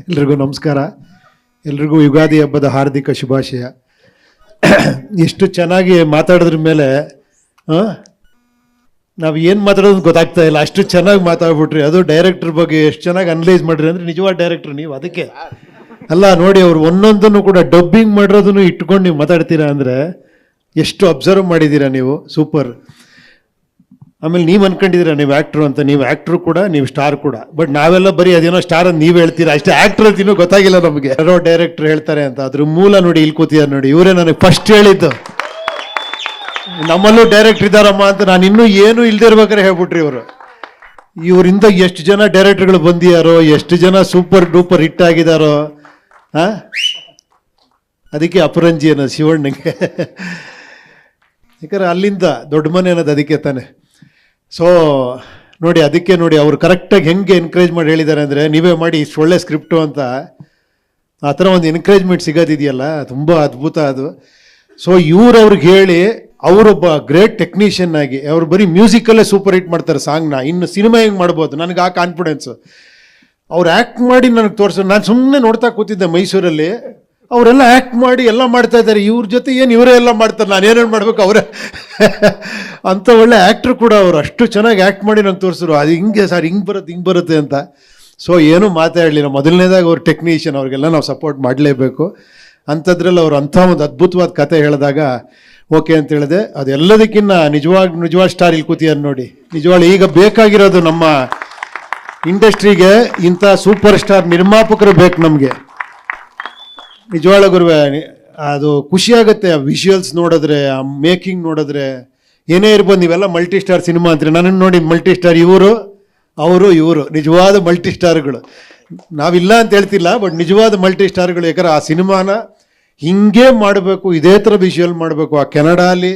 ಎಲ್ರಿಗೂ ನಮಸ್ಕಾರ. ಎಲ್ರಿಗೂ ಯುಗಾದಿ ಹಬ್ಬದ ಹಾರ್ದಿಕ ಶುಭಾಶಯ. ಎಷ್ಟು ಚೆನ್ನಾಗಿ ಮಾತಾಡೋದ್ರ ಮೇಲೆ ನಾವು ಏನು ಮಾತಾಡೋದು ಗೊತ್ತಾಗ್ತಾ ಇಲ್ಲ, ಅಷ್ಟು ಚೆನ್ನಾಗಿ ಮಾತಾಡ್ಬಿಟ್ರಿ. ಅದು ಡೈರೆಕ್ಟರ್ ಬಗ್ಗೆ ಎಷ್ಟು ಚೆನ್ನಾಗಿ ಅನಲೈಸ್ ಮಾಡಿರಿ ಅಂದರೆ ನಿಜವಾದ ಡೈರೆಕ್ಟ್ರ್ ನೀವು. ಅದಕ್ಕೆ ಅಲ್ಲ ನೋಡಿ, ಅವ್ರು ಒಂದೊಂದನ್ನು ಕೂಡ ಡಬ್ಬಿಂಗ್ ಮಾಡಿರೋದನ್ನು ಇಟ್ಕೊಂಡು ನೀವು ಮಾತಾಡ್ತೀರಾ ಅಂದರೆ ಎಷ್ಟು ಅಬ್ಸರ್ವ್ ಮಾಡಿದ್ದೀರಾ ನೀವು. ಸೂಪರ್. ಆಮೇಲೆ ನೀವು ಅನ್ಕೊಂಡಿದ್ದೀರಾ ನೀವು ಆ್ಯಕ್ಟ್ರು ಅಂತ. ನೀವು ಆ್ಯಕ್ಟ್ರು ಕೂಡ, ನೀವು ಸ್ಟಾರ್ ಕೂಡ. ಬಟ್ ನಾವೆಲ್ಲ ಬರೀ ಅದೇನೋ ಸ್ಟಾರ್ ಅಂತ ನೀವು ಹೇಳ್ತೀರಾ ಅಷ್ಟೇ, ಆ್ಯಕ್ಟ್ರ್ ಅಂತ ಇನ್ನೂ ಗೊತ್ತಾಗಿಲ್ಲ ನಮಗೆ. ಯಾರೋ ಡೈರೆಕ್ಟ್ರ್ ಹೇಳ್ತಾರೆ ಅಂತ, ಅದ್ರ ಮೂಲ ನೋಡಿ ಇಲ್ಲಿ ಕೂತಿದ್ದಾರೆ ನೋಡಿ. ಇವರೇ ನನಗೆ ಫಸ್ಟ್ ಹೇಳಿದ್ದು ನಮ್ಮಲ್ಲೂ ಡೈರೆಕ್ಟ್ರ್ ಇದ್ದಾರಮ್ಮ ಅಂತ. ನಾನು ಇನ್ನೂ ಏನೂ ಇಲ್ಲದೆ ಇರ್ಬೇಕಾದ್ರೆ ಹೇಳ್ಬಿಟ್ರಿ ಇವರು. ಇವರಿಂದ ಎಷ್ಟು ಜನ ಡೈರೆಕ್ಟರ್ಗಳು ಬಂದಿದ್ದಾರೋ, ಎಷ್ಟು ಜನ ಸೂಪರ್ ಡೂಪರ್ ಹಿಟ್ ಆಗಿದ್ದಾರೋ. ಅದಕ್ಕೆ ಅಪರಂಜಿ ಅನ್ನೋದು ಶಿವಣ್ಣಗೆ. ಯಾಕಂದ್ರೆ ಅಲ್ಲಿಂದ ದೊಡ್ಡ ಮನೆ ಅನ್ನೋದು ಅದಕ್ಕೆ ತಾನೆ. ಸೊ ನೋಡಿ, ಅದಕ್ಕೆ ನೋಡಿ ಅವ್ರು ಕರೆಕ್ಟಾಗಿ ಹೆಂಗೆ ಎನ್ಕರೇಜ್ ಮಾಡಿ ಹೇಳಿದ್ದಾರೆ ಅಂದರೆ, ನೀವೇ ಮಾಡಿ ಇಷ್ಟು ಒಳ್ಳೆ ಸ್ಕ್ರಿಪ್ಟು ಅಂತ. ಆ ಥರ ಒಂದು ಎನ್ಕರೇಜ್ಮೆಂಟ್ ಸಿಗೋದಿದೆಯಲ್ಲ, ತುಂಬ ಅದ್ಭುತ ಅದು. ಸೊ ಅವ್ರಿಗೆ ಹೇಳಿ, ಅವರೊಬ್ಬ ಗ್ರೇಟ್ ಟೆಕ್ನಿಷಿಯನ್ ಆಗಿ ಅವ್ರು ಬರೀ ಮ್ಯೂಸಿಕಲ್ಲೇ ಸೂಪರ್ ಹಿಟ್ ಮಾಡ್ತಾರೆ ಸಾಂಗ್ನ. ಇನ್ನು ಸಿನಿಮಾ ಹೆಂಗೆ ಮಾಡ್ಬೋದು, ನನಗೆ ಆ ಕಾನ್ಫಿಡೆನ್ಸು. ಅವ್ರು ಆ್ಯಕ್ಟ್ ಮಾಡಿ ನನಗೆ ತೋರಿಸೋ. ನಾನು ಸುಮ್ಮನೆ ನೋಡ್ತಾ ಕೂತಿದ್ದೆ ಮೈಸೂರಲ್ಲಿ. ಅವರೆಲ್ಲ ಆ್ಯಕ್ಟ್ ಮಾಡಿ ಎಲ್ಲ ಮಾಡ್ತಾ ಇದ್ದಾರೆ. ಇವ್ರ ಜೊತೆ ಏನು ಇವರೇ ಎಲ್ಲ ಮಾಡ್ತಾರೆ, ನಾನು ಏನೇನು ಮಾಡ್ಬೇಕು ಅವರೇ ಅಂತ. ಒಳ್ಳೆ ಆ್ಯಕ್ಟ್ರು ಕೂಡ ಅವರು. ಅಷ್ಟು ಚೆನ್ನಾಗಿ ಆ್ಯಕ್ಟ್ ಮಾಡಿ ನಂಗೆ ತೋರಿಸಿದ್ರು. ಅದು ಹಿಂಗೆ ಸರ್, ಹಿಂಗೆ ಬರುತ್ತೆ ಅಂತ. ಸೊ ಏನೂ ಮಾತಾಡಲಿಲ್ಲ. ಮೊದಲನೇದಾಗಿ ಅವ್ರು ಟೆಕ್ನಿಷಿಯನ್, ಅವ್ರಿಗೆಲ್ಲ ನಾವು ಸಪೋರ್ಟ್ ಮಾಡಲೇಬೇಕು. ಅಂಥದ್ರಲ್ಲಿ ಅವರು ಅಂಥ ಒಂದು ಅದ್ಭುತವಾದ ಕತೆ ಹೇಳಿದಾಗ ಓಕೆ ಅಂತ ಹೇಳಿದೆ. ಅದೆಲ್ಲದಕ್ಕಿಂತ ನಿಜವಾದ ಸ್ಟಾರ್ ಇಲ್ಲಿ ಕೂತಿದ್ದಾರೆ ನೋಡಿ. ನಿಜವಾಗ್ಲೂ ಈಗ ಬೇಕಾಗಿರೋದು ನಮ್ಮ ಇಂಡಸ್ಟ್ರಿಗೆ ಇಂಥ ಸೂಪರ್ ಸ್ಟಾರ್ ನಿರ್ಮಾಪಕರು ಬೇಕು ನಮಗೆ. ನಿಜವಾಳ ಗುರುವೆ, ಅದು ಖುಷಿಯಾಗುತ್ತೆ ಆ ವಿಷುವಲ್ಸ್ ನೋಡಿದ್ರೆ, ಆ ಮೇಕಿಂಗ್ ನೋಡಿದ್ರೆ. ಏನೇ ಇರ್ಬೋದು, ನೀವೆಲ್ಲ ಮಲ್ಟಿ ಸ್ಟಾರ್ ಸಿನಿಮಾ ಅಂತೀರಿ. ನನ್ನನ್ನು ನೋಡಿ ಮಲ್ಟಿ ಸ್ಟಾರ್ ಇವರು ನಿಜವಾದ ಮಲ್ಟಿ ಸ್ಟಾರ್ಗಳು. ನಾವಿಲ್ಲ ಅಂತ ಹೇಳ್ತಿಲ್ಲ, ಬಟ್ ನಿಜವಾದ ಮಲ್ಟಿ ಸ್ಟಾರ್ಗಳು. ಯಾಕಂದ್ರೆ ಆ ಸಿನಿಮಾನ ಹಿಂಗೆ ಮಾಡಬೇಕು, ಇದೇ ಥರ ವಿಷುವಲ್ ಮಾಡಬೇಕು. ಆ ಕೆನಡಾಲಿ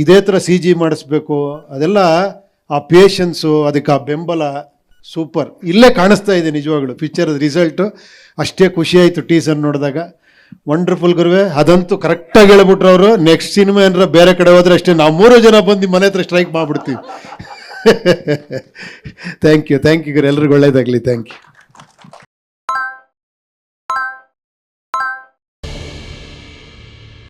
ಇದೇ ಥರ CG ಮಾಡಿಸ್ಬೇಕು. ಅದೆಲ್ಲ ಆ ಪೇಷನ್ಸು, ಅದಕ್ಕೆ ಆ ಬೆಂಬಲ ಸೂಪರ್. ಇಲ್ಲೇ ಕಾಣಿಸ್ತಾ ಇದೆ ನಿಜವಾಗ್ಲು ಪಿಕ್ಚರ್ ರಿಸಲ್ಟು. ಅಷ್ಟೇ ಖುಷಿಯಾಯಿತು ಟೀಸರ್ ನೋಡಿದಾಗ. ವಂಡರ್ಫುಲ್ ಗುರುವೆ. ಅದಂತೂ ಕರೆಕ್ಟಾಗಿ ಹೇಳ್ಬಿಟ್ರು ಅವರು. ನೆಕ್ಸ್ಟ್ ಸಿನಿಮಾ ಏನಾರ ಬೇರೆ ಕಡೆ ಹೋದ್ರೆ ಅಷ್ಟೇ, ನಾವು 3 ಜನ ಬಂದು ಮನೆ ಹತ್ರ ಸ್ಟ್ರೈಕ್ ಮಾಡಿಬಿಡ್ತೀವಿ. ಥ್ಯಾಂಕ್ ಯು ಗುರು. ಎಲ್ರಿಗೂ ಒಳ್ಳೇದಾಗಲಿ. Thank you.